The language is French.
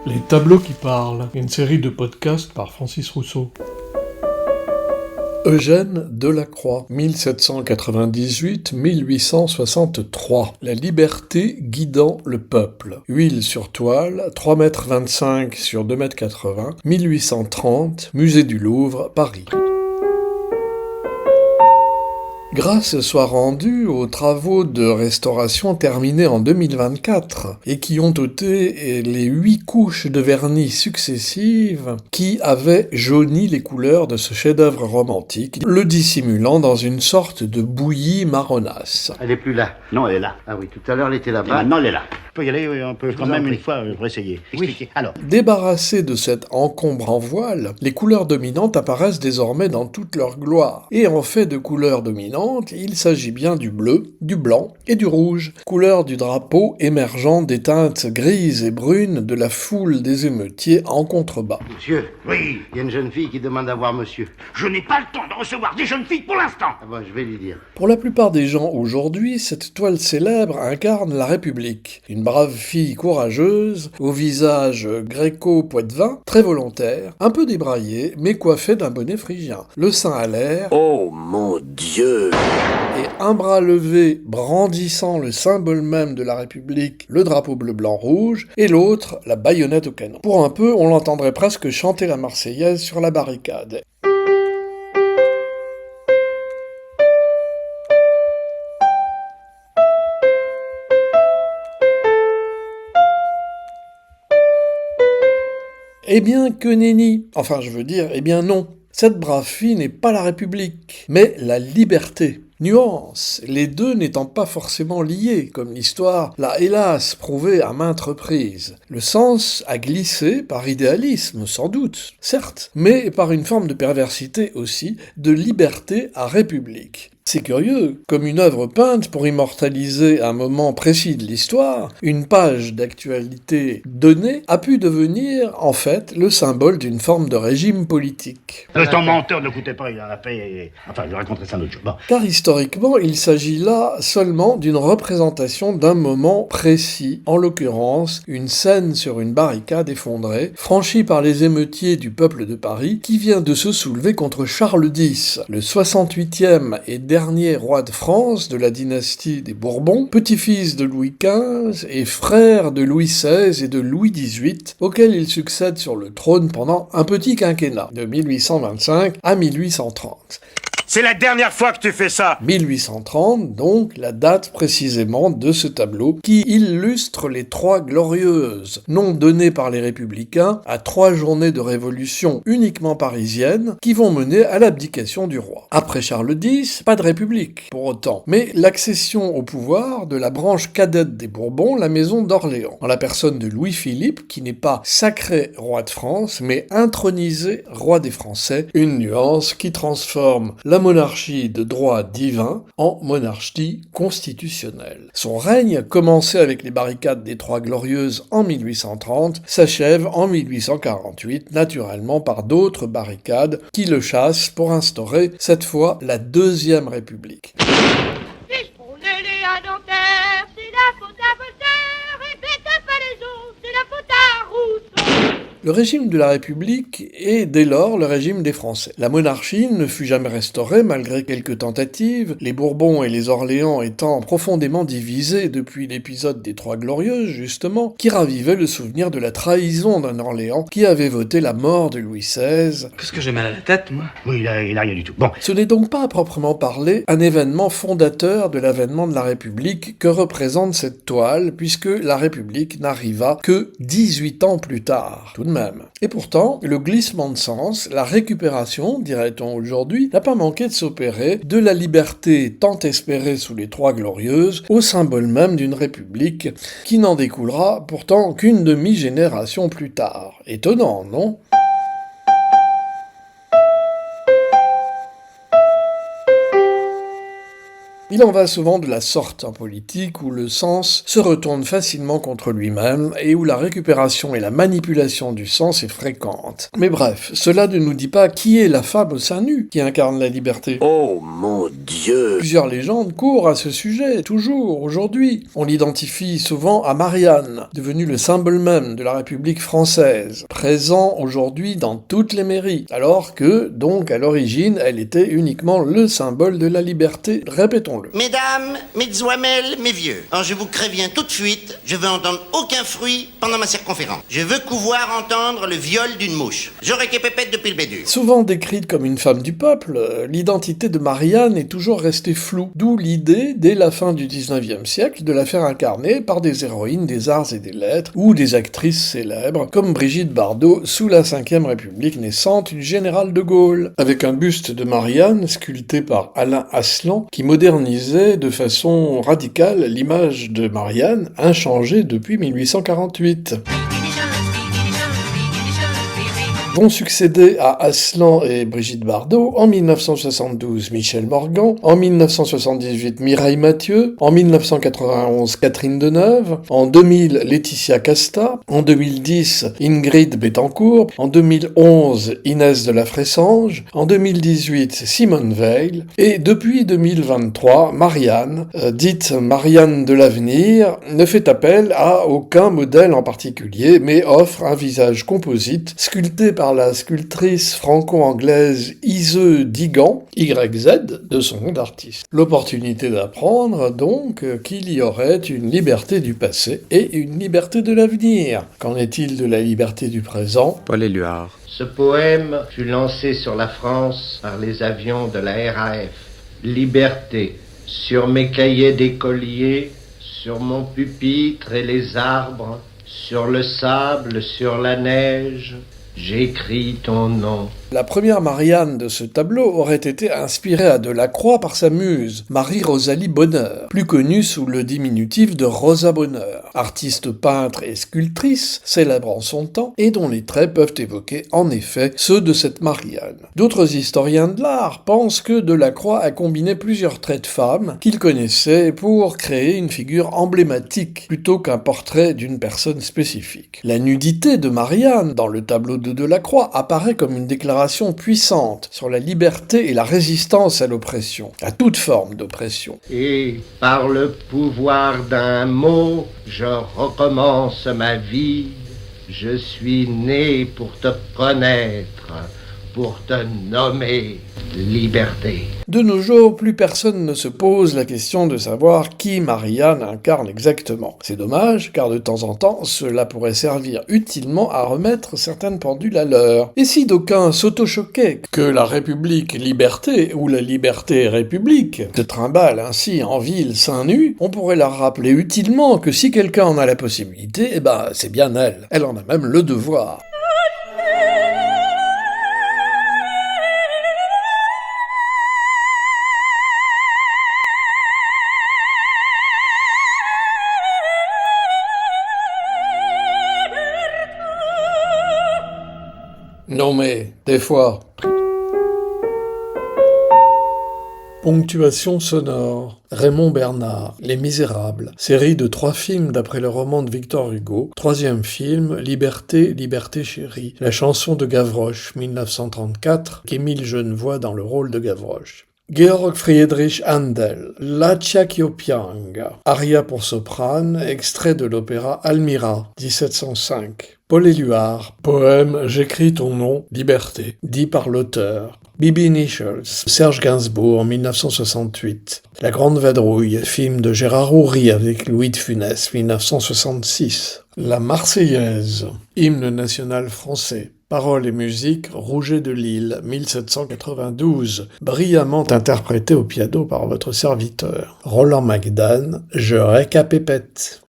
Les tableaux qui parlent, une série de podcasts par Francis Rousseau. Eugène Delacroix, 1798-1863. La liberté guidant le peuple. Huile sur toile, 3,25 m sur 2,80 m, 1830, Musée du Louvre, Paris. Grâce soit rendue aux travaux de restauration terminés en 2024 et qui ont ôté les 8 couches de vernis successives qui avaient jauni les couleurs de ce chef-d'œuvre romantique, le dissimulant dans une sorte de bouillie marronasse. Elle est plus là. Non, elle est là. Ah oui, tout à l'heure elle était Et là-bas. maintenant, elle est là. On peut y aller, oui, on peut quand même une fois pour essayer. Expliquez. Alors, Débarrassés de cet encombrant voile, les couleurs dominantes apparaissent désormais dans toute leur gloire. Et en fait de couleurs dominantes, il s'agit bien du bleu, du blanc et du rouge, couleurs du drapeau émergeant des teintes grises et brunes de la foule des émeutiers en contrebas. monsieur, Oui. il y a une jeune fille qui demande à voir monsieur. Je n'ai pas le temps de recevoir des jeunes filles pour l'instant. Ah bon, je vais lui dire. Pour la plupart des gens aujourd'hui, cette toile célèbre incarne la République. Une brave fille courageuse, au visage gréco-poitevin, très volontaire, un peu débraillée, mais coiffée d'un bonnet phrygien. Le sein à l'air, Oh mon Dieu! et un bras levé brandissant le symbole même de la République, le drapeau bleu-blanc-rouge, et l'autre, la baïonnette au canon. Pour un peu, on l'entendrait presque chanter la Marseillaise sur la barricade. Eh bien que nenni, enfin je veux dire, eh bien non. Cette brave fille n'est pas la République, mais la liberté. Nuance, les deux n'étant pas forcément liés, comme l'histoire l'a hélas prouvé à maintes reprises. Le sens a glissé par idéalisme, sans doute, certes, mais par une forme de perversité aussi, de liberté à république. C'est curieux, comme une œuvre peinte pour immortaliser un moment précis de l'histoire, une page d'actualité donnée a pu devenir, en fait, le symbole d'une forme de régime politique. Ton menteur ne coûtait pas, il en a payé. Enfin, je raconterai ça un autre jour. Bon. Car historiquement, il s'agit là seulement d'une représentation d'un moment précis, en l'occurrence une scène sur une barricade effondrée, franchie par les émeutiers du peuple de Paris, qui vient de se soulever contre Charles X, le 68e et dernier roi de France de la dynastie des Bourbons, petit-fils de Louis XV et frère de Louis XVI et de Louis XVIII, auquel il succède sur le trône pendant un petit quinquennat, de 1825 à 1830. C'est la dernière fois que tu fais ça! 1830, donc, la date précisément de ce tableau qui illustre les Trois Glorieuses, nom donné par les Républicains à 3 journées de révolution uniquement parisiennes qui vont mener à l'abdication du roi. Après Charles X, pas de République, pour autant, mais l'accession au pouvoir de la branche cadette des Bourbons, la maison d'Orléans, en la personne de Louis-Philippe, qui n'est pas sacré roi de France, mais intronisé roi des Français, une nuance qui transforme la monarchie de droit divin en monarchie constitutionnelle. Son règne, commencé avec les barricades des Trois Glorieuses en 1830, s'achève en 1848, naturellement par d'autres barricades qui le chassent pour instaurer, cette fois, la Deuxième République. Frôlez-les à Nanterre, c'est la faute à Voltaire, répétez pas les autres, c'est la faute à Rousseau. Le régime de la République est dès lors le régime des Français. La monarchie ne fut jamais restaurée malgré quelques tentatives, les Bourbons et les Orléans étant profondément divisés depuis l'épisode des Trois Glorieuses, justement, qui ravivait le souvenir de la trahison d'un Orléans qui avait voté la mort de Louis XVI. Qu'est-ce que j'ai mal à la tête, moi? Oui, il a rien du tout. Bon, ce n'est donc pas à proprement parler un événement fondateur de l'avènement de la République que représente cette toile, puisque la République n'arriva que 18 ans plus tard, tout de même. Et pourtant, le glissement de sens, la récupération, dirait-on aujourd'hui, n'a pas manqué de s'opérer de la liberté tant espérée sous les Trois Glorieuses au symbole même d'une République qui n'en découlera pourtant qu'une demi-génération plus tard. Étonnant, non ? Il en va souvent de la sorte en politique où le sens se retourne facilement contre lui-même et où la récupération et la manipulation du sens est fréquente. Mais bref, cela ne nous dit pas qui est la femme au sein nu qui incarne la liberté. Oh mon Dieu! Plusieurs légendes courent à ce sujet, toujours, aujourd'hui. On l'identifie souvent à Marianne, devenue le symbole même de la République française, présent aujourd'hui dans toutes les mairies, alors que, donc, à l'origine, elle était uniquement le symbole de la liberté, répétons-le. Mesdames, mesdemoiselles, mes vieux, alors je vous préviens tout de suite, je veux entendre aucun fruit pendant ma circonférence. Je veux pouvoir entendre le viol d'une mouche. J'aurais qu'à pépette depuis le bédu. Souvent décrite comme une femme du peuple, l'identité de Marianne est toujours restée floue, d'où l'idée, dès la fin du XIXe siècle, de la faire incarner par des héroïnes des arts et des lettres, ou des actrices célèbres, comme Brigitte Bardot, sous la Ve République naissante du général de Gaulle, avec un buste de Marianne sculpté par Alain Aslan, qui modernisait de façon radicale l'image de Marianne, inchangée depuis 1848. Vont succéder à Aslan et Brigitte Bardot en 1972 Michel Morgan, en 1978 Mireille Mathieu, en 1991 Catherine Deneuve, en 2000 Laetitia Casta, en 2010 Ingrid Betancourt, en 2011 Inès de la Fressange, en 2018 Simone Veil, et depuis 2023 Marianne, dite Marianne de l'avenir, ne fait appel à aucun modèle en particulier, mais offre un visage composite sculpté par la sculptrice franco-anglaise Ise Digan, YZ, de son nom d'artiste. L'opportunité d'apprendre, donc, qu'il y aurait une liberté du passé et une liberté de l'avenir. Qu'en est-il de la liberté du présent ? Paul Éluard. Ce poème fut lancé sur la France par les avions de la RAF. Liberté, sur mes cahiers d'écolier, sur mon pupitre et les arbres, sur le sable, sur la neige, j'écris ton nom. La première Marianne de ce tableau aurait été inspirée à Delacroix par sa muse, Marie-Rosalie Bonheur, plus connue sous le diminutif de Rosa Bonheur, artiste peintre et sculptrice, célèbre en son temps, et dont les traits peuvent évoquer en effet ceux de cette Marianne. D'autres historiens de l'art pensent que Delacroix a combiné plusieurs traits de femmes qu'il connaissait pour créer une figure emblématique, plutôt qu'un portrait d'une personne spécifique. La nudité de Marianne, dans le tableau de Delacroix, apparaît comme une déclaration puissante sur la liberté et la résistance à l'oppression, à toute forme d'oppression. Et par le pouvoir d'un mot, je recommence ma vie. Je suis né pour te connaître, pour te nommer liberté. De nos jours, plus personne ne se pose la question de savoir qui Marianne incarne exactement. C'est dommage, car de temps en temps, cela pourrait servir utilement à remettre certaines pendules à l'heure. Et si d'aucuns s'auto-choquaient que la République liberté ou la liberté République se trimballe ainsi en ville seins nus, on pourrait leur rappeler utilement que si quelqu'un en a la possibilité, c'est bien elle. Elle en a même le devoir. Non mais, des fois... Ponctuation sonore. Raymond Bernard, Les Misérables, série de 3 films d'après le roman de Victor Hugo. 3e film, Liberté, Liberté chérie, la chanson de Gavroche, 1934, qu'Émile Genevoix dans le rôle de Gavroche. Georg Friedrich Handel, La Ciacchiopianga, aria pour soprane, extrait de l'opéra Almira, 1705. Paul Éluard, poème J'écris ton nom, Liberté, dit par l'auteur. Bibi Nichols, Serge Gainsbourg, 1968. La Grande Vadrouille, film de Gérard Houry avec Louis de Funès, 1966. La Marseillaise, hymne national français. Paroles et musique, Rouget de Lille, 1792, brillamment interprété au piano par votre serviteur. Roland Magdan, Je récapépète.